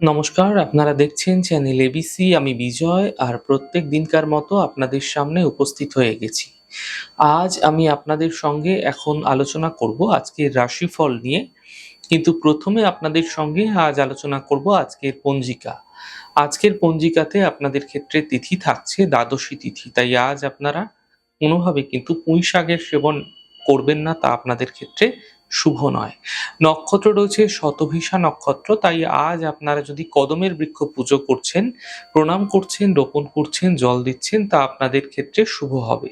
নমস্কার, আপনারা দেখছেন চ্যানেল এবিসি। আমি বিজয় আর প্রত্যেক দিনকার মতো আপনাদের সামনে উপস্থিত হয়ে গেছি। আজ আমি আপনাদের সঙ্গে এখন আলোচনা করব আজকের রাশিফল নিয়ে। কিন্তু প্রথমে আপনাদের সঙ্গে আজ আলোচনা করব আজকের পঞ্জিকা। আজকের পঞ্জিকাতে আপনাদের ক্ষেত্রে তিথি থাকছে দ্বাদশী তিথি। তাই আজ আপনারা কোনোভাবে কিন্তু পুঁই শাকের সেবন করবেন না, তা আপনাদের ক্ষেত্রে শুভ নয়। নক্ষত্র রয়েছে শতভিষা নক্ষত্র, তাই আজ আপনারা যদি কদমের বৃক্ষ পুজো করছেন, প্রণাম করছেন, রোপণ করছেন, জল দিচ্ছেন, তা আপনাদের ক্ষেত্রে শুভ হবে।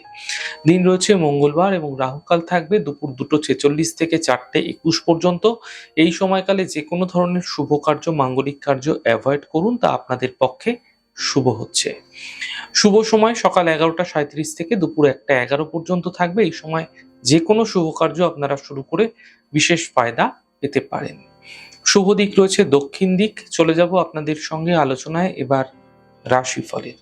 দিন রয়েছে মঙ্গলবার এবং রাহুকাল থাকবে দুপুর 2:46 থেকে 4:21 পর্যন্ত। এই সময়কালে যে কোনো ধরনের শুভ কার্য, মাঙ্গলিক কার্য অ্যাভয়েড করুন, তা আপনাদের পক্ষে শুভ হচ্ছে। শুভ সময় সকাল 11:37 থেকে দুপুর 1:11 পর্যন্ত থাকবে। এই সময় যে কোনো শুভ কার্য আপনারা শুরু করে বিশেষ ফায়দা পেতে পারেন। শুভ দিক রয়েছে দক্ষিণ দিক। চলে যাব আপনাদের সঙ্গে আলোচনায় এবার রাশিফলের।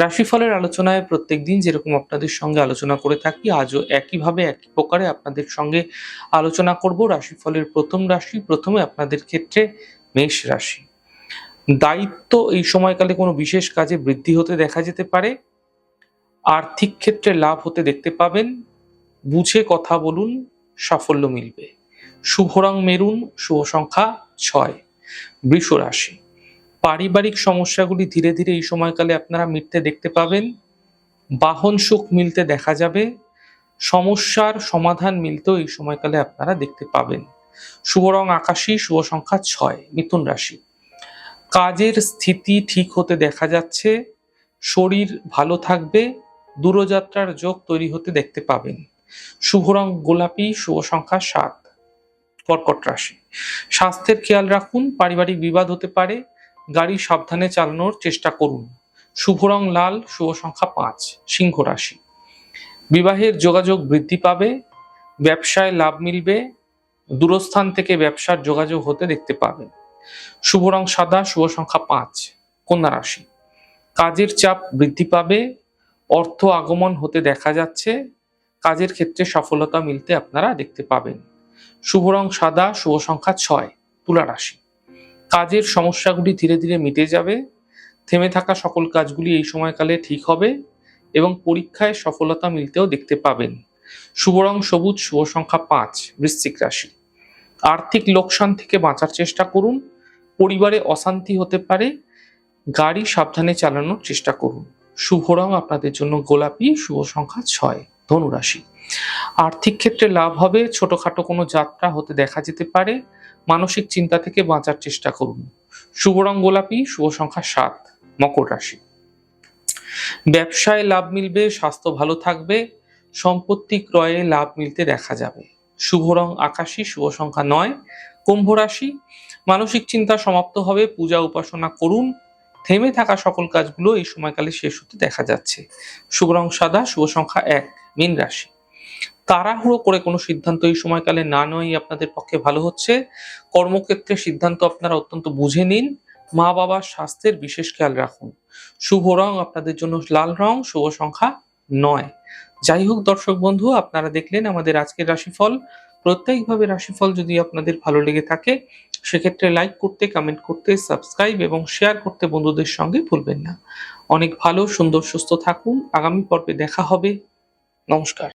রাশিফলের আলোচনায় প্রত্যেকদিন যেরকম আপনাদের সঙ্গে আলোচনা করে থাকি, আজও একইভাবে একই প্রকারে আপনাদের সঙ্গে আলোচনা করব রাশিফলের প্রথম রাশি। প্রথমে আপনাদের ক্ষেত্রে মেষ রাশি। দায়িত্ব এই সময়কালে কোনো বিশেষ কাজে বৃদ্ধি হতে দেখা যেতে পারে। আর্থিক ক্ষেত্রে লাভ হতে দেখতে পাবেন। বুঝে কথা বলুন, সাফল্য মিলবে। শুভ রং মেরুন, শুভ সংখ্যা 6। বৃষ রাশি। পারিবারিক সমস্যাগুলি ধীরে ধীরে এই সময়কালে আপনারা মিটতে দেখতে পাবেন। বাহন সুখ মিলতে দেখা যাবে। সমস্যার সমাধান মিলতেও এই সময়কালে আপনারা দেখতে পাবেন। শুভ রং আকাশী, শুভ সংখ্যা 6। মিথুন রাশি। কাজের স্থিতি ঠিক হতে দেখা যাচ্ছে। শরীর ভালো থাকবে। দূরযাত্রার যোগ তৈরি হতে দেখতে পাবেন। শুভ রং গোলাপি, শুভ সংখ্যা 7। কর্কট রাশি। স্বাস্থ্যের খেয়াল রাখুন, পারিবারিক বিবাদ হতে পারে। গাড়ি সাবধানে চালানোর চেষ্টা করুন। শুভ রং লাল, শুভ সংখ্যা 5। সিংহ রাশি। বিবাহের যোগাযোগ বৃদ্ধি পাবে। ব্যবসায় লাভ মিলবে। দূরস্থান থেকে ব্যবসার যোগাযোগ হতে দেখতে পাবেন। শুভ রং সাদা, শুভ সংখ্যা 5। কন্যা রাশি। কাজের চাপ বৃদ্ধি পাবে। অর্থ আগমন হতে দেখা যাচ্ছে। কাজের ক্ষেত্রে সফলতা মিলতে আপনারা দেখতে পাবেন। শুভ রং সাদা, শুভ সংখ্যা 6। তুলা রাশি। কাজের সমস্যাগুলি ধীরে ধীরে মিটে যাবে। থেমে থাকা সকল কাজগুলি এই সময়কালে ঠিক হবে এবং পরীক্ষায় সফলতা মিলতেও দেখতে পাবেন। শুভ রং সবুজ, শুভ সংখ্যা 5। বৃশ্চিক রাশি। আর্থিক লোকসান থেকে বাঁচার চেষ্টা করুন। পরিবারে অশান্তি হতে পারে। গাড়ি সাবধানে চালানোর চেষ্টা করুন। শুভ রং আপনাদের জন্য গোলাপি, শুভ সংখ্যা 6। ধনুরাশি। আর্থিক ক্ষেত্রে লাভ হবে। ছোটখাটো কোনো যাত্রা হতে দেখা যেতে পারে। মানসিক চিন্তা থেকে বাঁচার চেষ্টা করুন। শুভ রং গোলাপি, শুভ সংখ্যা 7। মকর রাশি। ব্যবসায় লাভ মিলবে, স্বাস্থ্য ভালো থাকবে। সম্পত্তি ক্রয়ে লাভ মিলতে দেখা যাবে। শুভ রং আকাশী, শুভ সংখ্যা 9। কুম্ভ রাশি। মানসিক চিন্তা সমাপ্ত হবে। পূজা উপাসনা করুন। থেমে থাকা সকল কাজগুলো এই সময়কালে শেষ হতে দেখা যাচ্ছে। শুভ রং সাদা, শুভ সংখ্যা 1। মীন রাশি। তাড়াহুড়ো করে কোনো সিদ্ধান্ত এই সময়কালে না নেওয়াই আপনাদের পক্ষে ভালো হচ্ছে। কর্মক্ষেত্রে সিদ্ধান্ত আপনারা অত্যন্ত বুঝে নিন। মা বাবার স্বাস্থ্যের বিশেষ খেয়াল রাখুন। শুভ রং আপনাদের জন্য লাল রং, শুভ সংখ্যা 9। যাই হোক দর্শক বন্ধু, আপনারা দেখলেন আমাদের আজকের রাশিফল। প্রত্যেকভাবে রাশিফল যদি আপনাদের ভালো লেগে থাকে, সেক্ষেত্রে লাইক করতে, কমেন্ট করতে, সাবস্ক্রাইব এবং শেয়ার করতে বন্ধুদের সঙ্গে ভুলবেন না। অনেক ভালো, সুন্দর, সুস্থ থাকুন। আগামী পর্বে দেখা হবে। নমস্কার।